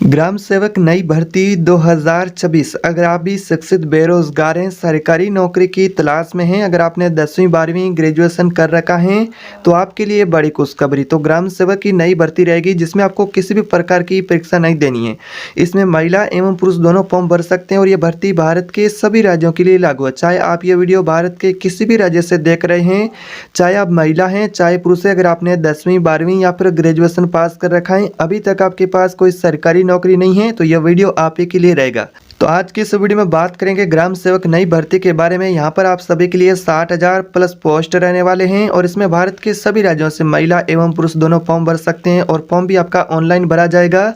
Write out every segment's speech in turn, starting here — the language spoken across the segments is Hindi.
ग्राम सेवक नई भर्ती 2026। अगर आप भी शिक्षित बेरोजगार हैं, सरकारी नौकरी की तलाश में हैं, अगर आपने 10वीं 12वीं ग्रेजुएशन कर रखा है तो आपके लिए बड़ी खुशखबरी। तो ग्राम सेवक की नई भर्ती रहेगी जिसमें आपको किसी भी प्रकार की परीक्षा नहीं देनी है। इसमें महिला एवं पुरुष दोनों फॉर्म भर सकते हैं और ये भर्ती भारत के सभी राज्यों के लिए लागू है। चाहे आप ये वीडियो भारत के किसी भी राज्य से देख रहे हैं, चाहे आप महिला हैं चाहे पुरुष हैं, अगर आपने 10वीं 12वीं या फिर ग्रेजुएशन पास कर रखा है, अभी तक आपके पास कोई सरकारी नौकरी नहीं है, तो यह वीडियो आप ही के लिए रहेगा। तो आज की इस वीडियो में बात करेंगे ग्राम सेवक नई भर्ती के बारे में। यहाँ पर आप सभी के लिए 60,000 प्लस पोस्ट रहने वाले हैं और इसमें भारत के सभी राज्यों से महिला एवं पुरुष दोनों फॉर्म भर सकते हैं और फॉर्म भी आपका ऑनलाइन भरा जाएगा।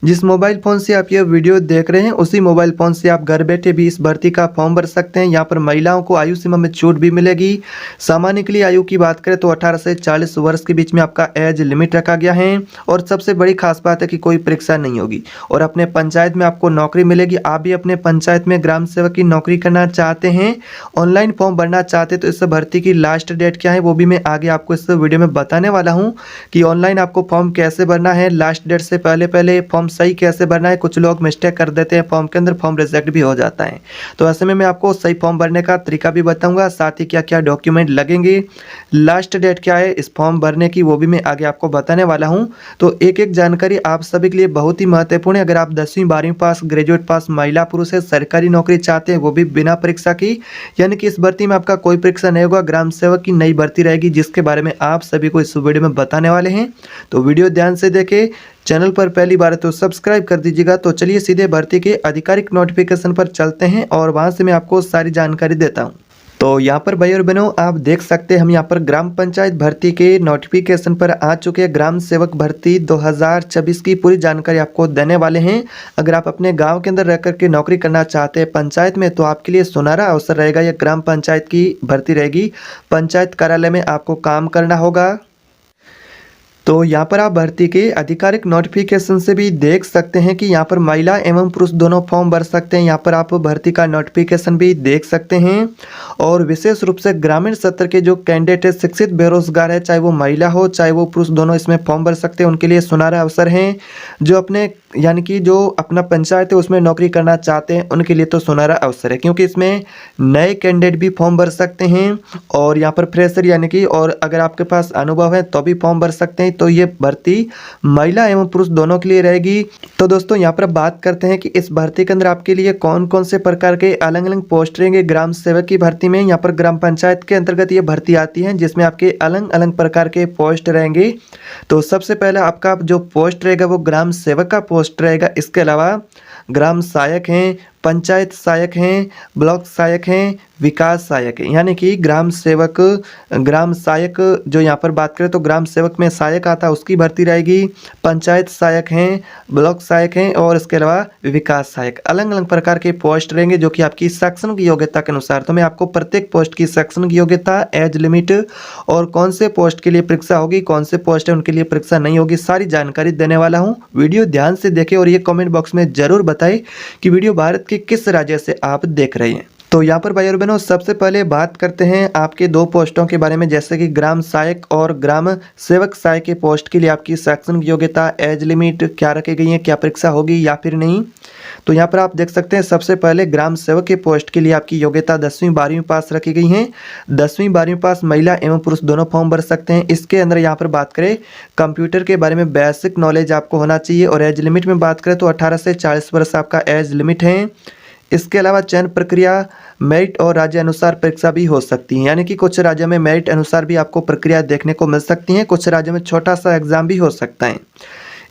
जिस मोबाइल फ़ोन से आप ये वीडियो देख रहे हैं उसी मोबाइल फ़ोन से आप घर बैठे भी इस भर्ती का फॉर्म भर सकते हैं। यहाँ पर महिलाओं को आयु सीमा में छूट भी मिलेगी। सामान्य के लिए आयु की बात करें तो 18 से 40 वर्ष के बीच में आपका एज लिमिट रखा गया है और सबसे बड़ी खास बात है कि कोई परीक्षा नहीं होगी और अपने पंचायत में आपको नौकरी मिलेगी। आप भी अपने पंचायत में ग्राम सेवक की नौकरी करना चाहते हैं, ऑनलाइन फॉर्म भरना चाहते हैं, तो इस भर्ती की लास्ट डेट क्या है वो भी मैं आगे आपको इस वीडियो में बताने वाला हूं कि ऑनलाइन आपको फॉर्म कैसे भरना है, लास्ट डेट से पहले पहले फॉर्म सही कैसे भरना है। कुछ लोग मिस्टेक कर देते हैं फॉर्म के अंदर, फॉर्म रिजेक्ट भी हो जाता है। तो ऐसे में मैं आपको सही फॉर्म भरने का तरीका भी बताऊंगा, साथ ही क्या क्या डॉक्यूमेंट लगेंगे, लास्ट डेट क्या है इस फॉर्म भरने की वो भी मैं आगे आपको बताने वाला हूं। तो एक एक जानकारी आप सभी के लिए बहुत ही महत्वपूर्ण है। अगर आप 10वीं 12वीं पास, ग्रेजुएट पास, महिला पुरुष है, सरकारी नौकरी चाहते हैं वो भी बिना परीक्षा की, यानी कि इस भर्ती में आपका कोई परीक्षा नहीं होगा, ग्राम सेवक की नई भर्ती रहेगी जिसके बारे में आप सभी को इस वीडियो में बताने वाले हैं। तो वीडियो ध्यान से देखें, चैनल पर पहली बार है तो सब्सक्राइब कर दीजिएगा। तो चलिए सीधे भर्ती के आधिकारिक नोटिफिकेशन पर चलते हैं और वहां से मैं आपको सारी जानकारी देता हूं। तो यहाँ पर भाई और बहनों आप देख सकते हैं हम यहाँ पर ग्राम पंचायत भर्ती के नोटिफिकेशन पर आ चुके हैं। ग्राम सेवक भर्ती 2026 की पूरी जानकारी आपको देने वाले हैं। अगर आप अपने गांव के अंदर रह कर के नौकरी करना चाहते हैं पंचायत में तो आपके लिए सुनहरा अवसर रहेगा। यह ग्राम पंचायत की भर्ती रहेगी, पंचायत कार्यालय में आपको काम करना होगा। तो यहाँ पर आप भर्ती के आधिकारिक नोटिफिकेशन से भी देख सकते हैं कि यहाँ पर महिला एवं पुरुष दोनों फॉर्म भर सकते हैं। यहाँ पर आप भर्ती का नोटिफिकेशन भी देख सकते हैं और विशेष रूप से ग्रामीण क्षेत्र के जो कैंडिडेट है, शिक्षित बेरोजगार है, चाहे वो महिला हो चाहे वो पुरुष, दोनों इसमें फॉर्म भर सकते हैं। उनके लिए सुनहरा अवसर है। जो अपने यानी कि जो अपना पंचायत है उसमें नौकरी करना चाहते हैं उनके लिए तो सुनहरा अवसर है, क्योंकि इसमें नए कैंडिडेट भी फॉर्म भर सकते हैं और यहाँ पर फ्रेशर यानी कि, और अगर आपके पास अनुभव है तो भी फॉर्म भर सकते हैं। तो ये भर्ती महिला एवं पुरुष दोनों के लिए रहेगी। तो दोस्तों यहाँ पर बात करते हैं कि इस भर्ती के अंदर आपके लिए कौन कौन से प्रकार के अलग अलग पोस्ट रहेंगे। ग्राम सेवक की भर्ती में यहाँ पर ग्राम पंचायत के अंतर्गत ये भर्ती आती है जिसमें आपके अलग अलग प्रकार के पोस्ट रहेंगे। तो सबसे पहले आपका जो पोस्ट रहेगा वो ग्राम सेवक का पोस्ट रहेगा। इसके अलावा ग्राम सहायक हैं, पंचायत सहायक हैं, ब्लॉक सहायक हैं, विकास सहायक है, यानी कि ग्राम सेवक, ग्राम सहायक जो यहाँ पर बात करें तो ग्राम सेवक में सहायक आता है उसकी भर्ती रहेगी, पंचायत सहायक हैं, ब्लॉक सहायक हैं और इसके अलावा विकास सहायक। अलग अलग प्रकार के पोस्ट रहेंगे जो कि आपकी शैक्षणिक योग्यता के अनुसार। तो मैं आपको प्रत्येक पोस्ट की शैक्षणिक योग्यता, एज लिमिट और कौन से पोस्ट के लिए परीक्षा होगी, कौन से पोस्ट है उनके लिए परीक्षा नहीं होगी, सारी जानकारी देने वाला हूँ। वीडियो ध्यान से देखें और ये कॉमेंट बॉक्स में जरूर बताएं कि वीडियो भारत के किस राज्य से आप देख रहे हैं। तो यहाँ पर भाई और बहनों सबसे पहले बात करते हैं आपके दो पोस्टों के बारे में, जैसे कि ग्राम सहायक और ग्राम सेवक सहायक के पोस्ट के लिए आपकी शैक्षणिक योग्यता, एज लिमिट क्या रखी गई है, क्या परीक्षा होगी या फिर नहीं। तो यहाँ पर आप देख सकते हैं सबसे पहले ग्राम सेवक के पोस्ट के लिए आपकी योग्यता 10वीं 12वीं पास रखी गई है। 10वीं 12वीं पास महिला एवं पुरुष दोनों फॉर्म भर सकते हैं। इसके अंदर यहाँ पर बात करें कंप्यूटर के बारे में बेसिक नॉलेज आपको होना चाहिए और एज लिमिट में बात करें तो 18 से 40 वर्ष आपका एज लिमिट है। इसके अलावा चयन प्रक्रिया मेरिट और राज्य अनुसार परीक्षा भी हो सकती है, यानी कि कुछ राज्यों में मेरिट अनुसार भी आपको प्रक्रिया देखने को मिल सकती है, कुछ राज्यों में छोटा सा एग्जाम भी हो सकता है।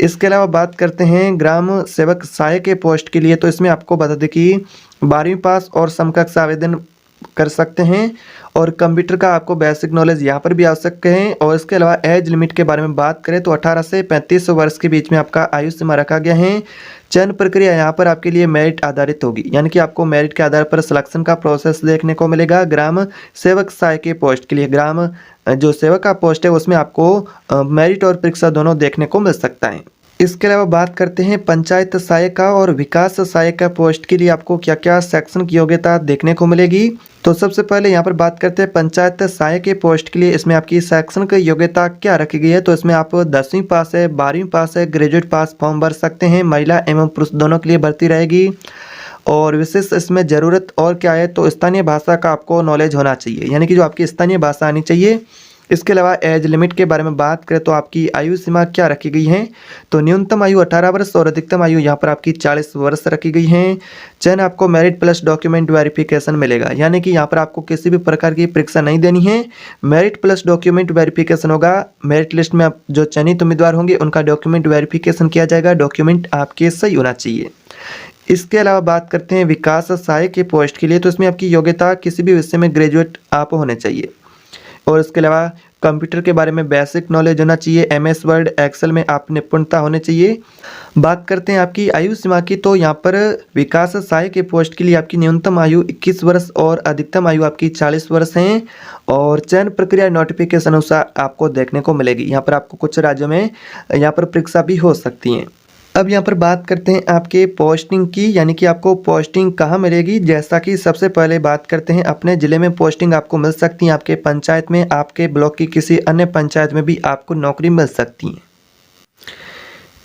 इसके अलावा बात करते हैं ग्राम सेवक सहायक के पोस्ट के लिए, तो इसमें आपको बता दें कि 12वीं पास और समकक्ष आवेदन कर सकते हैं और कंप्यूटर का आपको बेसिक नॉलेज यहाँ पर भी आवश्यक है। और इसके अलावा एज लिमिट के बारे में बात करें तो 18 से 35 वर्ष के बीच में आपका आयु सीमा रखा गया है। चयन प्रक्रिया यहाँ पर आपके लिए मेरिट आधारित होगी, यानी कि आपको मेरिट के आधार पर सिलेक्शन का प्रोसेस देखने को मिलेगा। ग्राम सेवक सहायक के पोस्ट के लिए ग्राम जो सेवक का पोस्ट है उसमें आपको मेरिट और परीक्षा दोनों देखने को मिल सकता है। इसके अलावा बात करते हैं पंचायत सहायिका और विकास सहायिका पोस्ट के लिए आपको क्या क्या सेक्शन की योग्यता देखने को मिलेगी। तो सबसे पहले यहाँ पर बात करते हैं पंचायत सहायक के पोस्ट के लिए। इसमें आपकी सेक्शन की योग्यता क्या रखी गई है, तो इसमें आप 10वीं पास है, 12वीं पास है, ग्रेजुएट पास फॉर्म भर सकते हैं। महिला एवं पुरुष दोनों के लिए भर्ती रहेगी। और विशेष इसमें ज़रूरत और क्या है, तो स्थानीय भाषा का आपको नॉलेज होना चाहिए, यानी कि जो आपकी स्थानीय भाषा आनी चाहिए। इसके अलावा एज लिमिट के बारे में बात करें तो आपकी आयु सीमा क्या रखी गई है, तो न्यूनतम आयु 18 वर्ष और अधिकतम आयु यहाँ पर आपकी 40 वर्ष रखी गई है। चयन आपको मेरिट प्लस डॉक्यूमेंट वेरिफिकेशन मिलेगा, यानी कि यहाँ पर आपको किसी भी प्रकार की परीक्षा नहीं देनी है, मेरिट प्लस डॉक्यूमेंट वेरिफिकेशन होगा। मेरिट लिस्ट में आप जो चयनित उम्मीदवार होंगे उनका डॉक्यूमेंट वेरिफिकेशन किया जाएगा, डॉक्यूमेंट आपके सही होना चाहिए। इसके अलावा बात करते हैं विकास सहायक के पोस्ट के लिए, तो इसमें आपकी योग्यता किसी भी विषय में ग्रेजुएट आप होने चाहिए। और इसके अलावा कंप्यूटर के बारे में बेसिक नॉलेज होना चाहिए, MS वर्ड एक्सेल में आप निपुणता होने चाहिए। बात करते हैं आपकी आयु सीमा की, तो यहाँ पर विकास सहायक के पोस्ट के लिए आपकी न्यूनतम आयु 21 वर्ष और अधिकतम आयु आपकी 40 वर्ष है। और चयन प्रक्रिया नोटिफिकेशन अनुसार आपको देखने को मिलेगी। यहाँ पर आपको कुछ राज्यों में यहाँ पर परीक्षा भी हो सकती है। अब यहाँ पर बात करते हैं आपके पोस्टिंग की, यानी कि आपको पोस्टिंग कहाँ मिलेगी। जैसा कि सबसे पहले बात करते हैं अपने ज़िले में पोस्टिंग आपको मिल सकती है, आपके पंचायत में, आपके ब्लॉक की किसी अन्य पंचायत में भी आपको नौकरी मिल सकती है।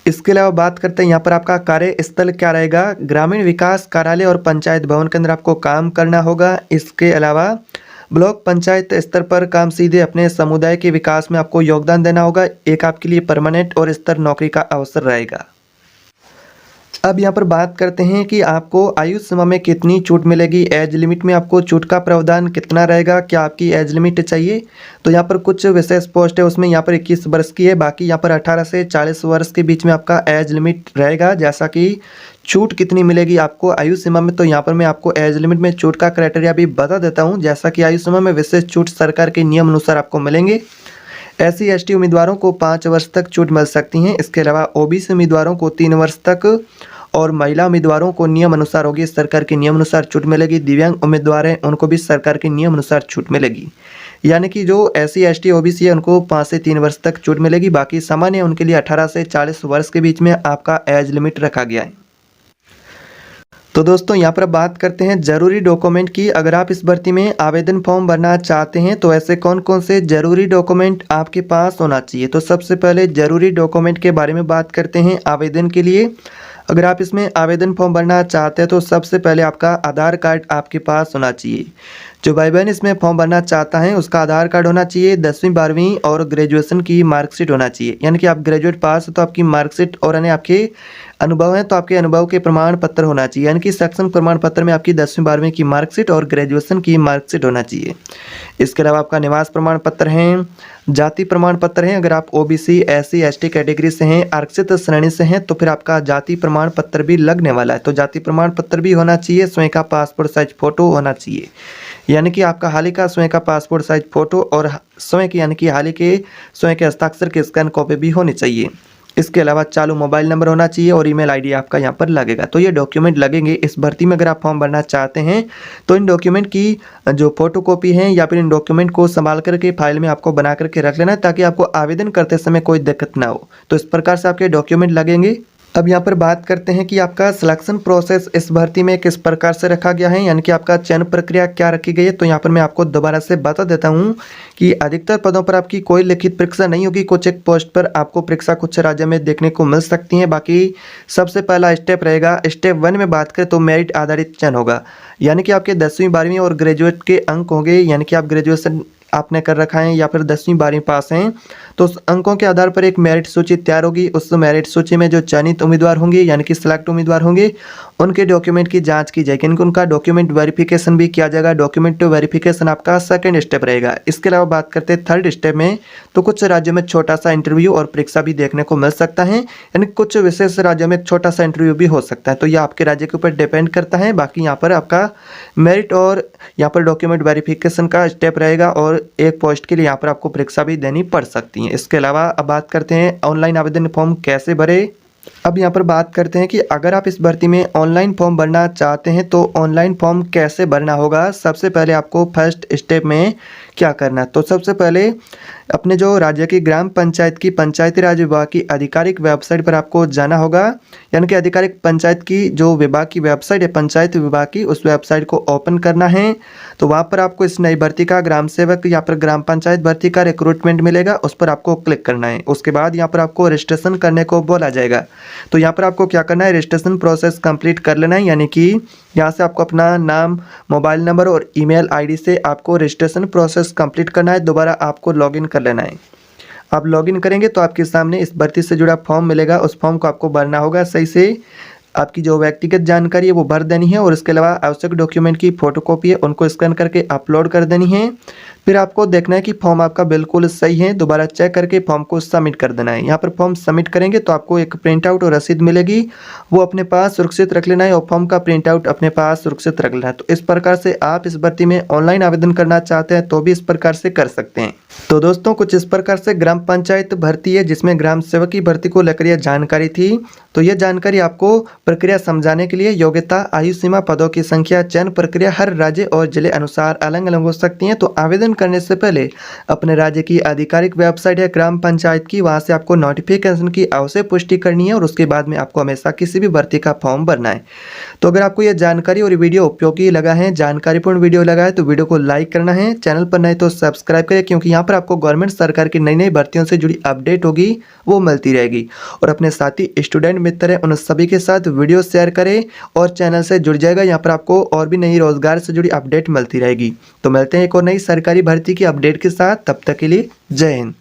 इसके अलावा बात करते हैं यहाँ पर आपका कार्यस्थल क्या रहेगा। ग्रामीण विकास कार्यालय और पंचायत भवन के अंदर आपको काम करना होगा। इसके अलावा ब्लॉक पंचायत स्तर पर काम सीधे अपने समुदाय के विकास में आपको योगदान देना होगा। एक आपके लिए परमानेंट और स्तर नौकरी का अवसर रहेगा। अब यहाँ पर बात करते हैं कि आपको आयु सीमा में कितनी छूट मिलेगी, एज लिमिट में आपको छूट का प्रावधान कितना रहेगा, क्या आपकी एज लिमिट चाहिए। तो यहाँ पर कुछ विशेष पोस्ट है, उसमें यहाँ पर 21 वर्ष की है, बाकी यहाँ पर 18 से 40 वर्ष के बीच में आपका एज लिमिट रहेगा। जैसा कि छूट कितनी मिलेगी आपको आयु सीमा में, तो यहाँ पर मैं आपको एज लिमिट में छूट का क्राइटेरिया भी बता देता हूँ। जैसा कि आयु सीमा में विशेष छूट सरकार के नियम अनुसार आपको मिलेंगे। SC ST उम्मीदवारों को 5 वर्ष तक छूट मिल सकती हैं। इसके अलावा OBC उम्मीदवारों को 3 वर्ष तक और महिला उम्मीदवारों को नियम अनुसार होगी, सरकार के नियम अनुसार छूट मिलेगी। दिव्यांग उम्मीदवार हैं उनको भी सरकार के नियम अनुसार छूट मिलेगी, यानी कि जो SC ST OBC है उनको 5 से 3 वर्ष तक छूट मिलेगी। बाकी सामान्य उनके लिए 18 से 40 वर्ष के बीच में आपका एज लिमिट रखा गया है। तो दोस्तों यहाँ पर बात करते हैं जरूरी डॉक्यूमेंट की। अगर आप इस भर्ती में आवेदन फॉर्म भरना चाहते हैं तो ऐसे कौन कौन से जरूरी डॉक्यूमेंट आपके पास होना चाहिए। तो सबसे पहले जरूरी डॉक्यूमेंट के बारे में बात करते हैं आवेदन के लिए। अगर आप इसमें आवेदन फॉर्म भरना चाहते हैं तो सबसे पहले आपका आधार कार्ड आपके पास होना चाहिए। जो भाई बहन इसमें फॉर्म भरना चाहता है उसका आधार कार्ड होना चाहिए, 10वीं 12वीं और ग्रेजुएशन की मार्कशीट होना चाहिए, यानी कि आप ग्रेजुएट पास हो तो आपकी मार्कशीट और यानी आपके अनुभव है तो आपके अनुभव के प्रमाण पत्र होना चाहिए, यानी कि शैक्षणिक प्रमाण पत्र में आपकी 10वीं 12वीं की मार्कशीट और ग्रेजुएशन की मार्कशीट होना चाहिए। इसके अलावा आपका निवास प्रमाण पत्र है, जाति प्रमाण पत्र है। अगर आप OBC SC ST कैटेगरी से हैं, आरक्षित श्रेणी से हैं तो फिर आपका जाति प्रमाण पत्र भी लगने वाला है, तो जाति प्रमाण पत्र भी होना चाहिए। स्वयं का पासपोर्ट साइज फोटो होना चाहिए, यानी कि आपका हाल ही का स्वयं का पासपोर्ट साइज फोटो और स्वयं की यानी कि हाल ही के स्वयं के हस्ताक्षर की स्कैन कॉपी भी होनी चाहिए। इसके अलावा चालू मोबाइल नंबर होना चाहिए और ईमेल आईडी आपका यहाँ पर लगेगा। तो ये डॉक्यूमेंट लगेंगे इस भर्ती में। अगर आप फॉर्म भरना चाहते हैं तो इन डॉक्यूमेंट की जो फोटोकॉपी है या फिर इन डॉक्यूमेंट को संभाल करके फाइल में आपको बना करके रख लेना ताकि आपको आवेदन करते समय कोई दिक्कत ना हो। तो इस प्रकार से आपके डॉक्यूमेंट लगेंगे। अब यहाँ पर बात करते हैं कि आपका सिलेक्शन प्रोसेस इस भर्ती में किस प्रकार से रखा गया है, यानी कि आपका चयन प्रक्रिया क्या रखी गई है। तो यहाँ पर मैं आपको दोबारा से बता देता हूँ कि अधिकतर पदों पर आपकी कोई लिखित परीक्षा नहीं होगी। कुछ एक पोस्ट पर आपको परीक्षा कुछ राज्य में देखने को मिल सकती है। बाकी सबसे पहला स्टेप रहेगा, स्टेप 1 में बात करें तो मेरिट आधारित चयन होगा, यानी कि आपके 10वीं 12वीं और ग्रेजुएट के अंक होंगे, यानी कि आप ग्रेजुएशन आपने कर रखा है या फिर 10वीं 12वीं पास हैं तो उस अंकों के आधार पर एक मेरिट सूची तैयार होगी। उस मेरिट सूची में जो चयनित उम्मीदवार होंगे यानी कि सिलेक्ट उम्मीदवार होंगे उनके डॉक्यूमेंट की जांच की जाएगी, यानी उनका डॉक्यूमेंट वेरिफिकेशन भी किया जाएगा। डॉक्यूमेंट वेरिफिकेशन आपका सेकंड स्टेप रहेगा। इसके अलावा बात करते हैं थर्ड स्टेप में, तो कुछ राज्यों में छोटा सा इंटरव्यू और परीक्षा भी देखने को मिल सकता है, यानी कुछ विशेष राज्यों में एक छोटा सा इंटरव्यू भी हो सकता है। तो यह आपके राज्य के ऊपर डिपेंड करता है। बाकी यहाँ पर आपका मेरिट और यहाँ पर डॉक्यूमेंट वेरिफिकेशन का स्टेप रहेगा और एक पोस्ट के लिए यहाँ पर आपको परीक्षा भी देनी पड़ सकती है। इसके अलावा अब बात करते हैं ऑनलाइन आवेदन फॉर्म कैसे भरे। अब यहाँ पर बात करते हैं कि अगर आप इस भर्ती में ऑनलाइन फॉर्म भरना चाहते हैं तो ऑनलाइन फॉर्म कैसे भरना होगा। सबसे पहले आपको फर्स्ट स्टेप में क्या करना है। तो सबसे पहले अपने जो राज्य की ग्राम पंचायत की पंचायती राज विभाग की आधिकारिक वेबसाइट पर आपको जाना होगा, यानी कि आधिकारिक पंचायत की जो विभाग की वेबसाइट है पंचायत विभाग की, उस वेबसाइट को ओपन करना है। तो वहाँ पर आपको इस नई भर्ती का ग्राम सेवक या फिर ग्राम पंचायत भर्ती का रिक्रूटमेंट मिलेगा, उस पर आपको क्लिक करना है। उसके बाद यहाँ पर आपको रजिस्ट्रेशन करने को बोला जाएगा। तो यहाँ पर आपको क्या करना है, रजिस्ट्रेशन प्रोसेस कंप्लीट कर लेना है, यानी कि यहाँ से आपको अपना नाम, मोबाइल नंबर और ईमेल आईडी से आपको रजिस्ट्रेशन प्रोसेस कंप्लीट करना है। दोबारा आपको लॉगिन कर लेना है। आप लॉगिन करेंगे तो आपके सामने इस भर्ती से जुड़ा फॉर्म मिलेगा, उस फॉर्म को आपको भरना होगा सही से। आपकी जो व्यक्तिगत जानकारी है वो भर देनी है और इसके अलावा आवश्यक डॉक्यूमेंट की फोटोकॉपी है उनको स्कैन करके अपलोड कर देनी है। फिर आपको देखना है कि फॉर्म आपका बिल्कुल सही है, दोबारा चेक करके फॉर्म को सबमिट कर देना है। यहाँ पर फॉर्म सबमिट करेंगे तो आपको एक प्रिंट आउट और रसीद मिलेगी, वो अपने पास सुरक्षित रख लेना है और फॉर्म का प्रिंट आउट अपने पास सुरक्षित रख लेना है। तो इस प्रकार से आप इस भर्ती में ऑनलाइन आवेदन करना चाहते हैं तो भी इस प्रकार से कर सकते हैं। तो दोस्तों कुछ इस प्रकार से ग्राम पंचायत भर्ती है जिसमें ग्राम सेवक की भर्ती को लेकर यह जानकारी थी। तो यह जानकारी आपको प्रक्रिया समझाने के लिए योग्यता, आयु सीमा, पदों की संख्या, चयन प्रक्रिया हर राज्य और जिले अनुसार अलग अलग हो सकती है। तो आवेदन करने से पहले अपने राज्य की आधिकारिक वेबसाइट है ग्राम पंचायत की, वहां से आपको नोटिफिकेशन की अवश्य पुष्टि करनी है और उसके बाद में आपको हमेशा किसी भी भर्ती का फॉर्म भरना है। तो अगर आपको यह जानकारी और वीडियो उपयोगी लगा है, जानकारीपूर्ण वीडियो लगा है तो वीडियो को लाइक करना है, चैनल पर नए तो सब्सक्राइब करें, क्योंकि यहाँ पर आपको गवर्नमेंट सरकार की नई नई भर्तियों से जुड़ी अपडेट होगी वो मिलती रहेगी। और अपने साथी स्टूडेंट मित्र हैं उन सभी के साथ वीडियो शेयर करें और चैनल से जुड़ जाएगा। यहाँ पर आपको और भी नई रोजगार से जुड़ी अपडेट मिलती रहेगी। तो मिलते हैं एक और नई सरकारी भर्ती की अपडेट के साथ, तब तक के लिए जय हिंद।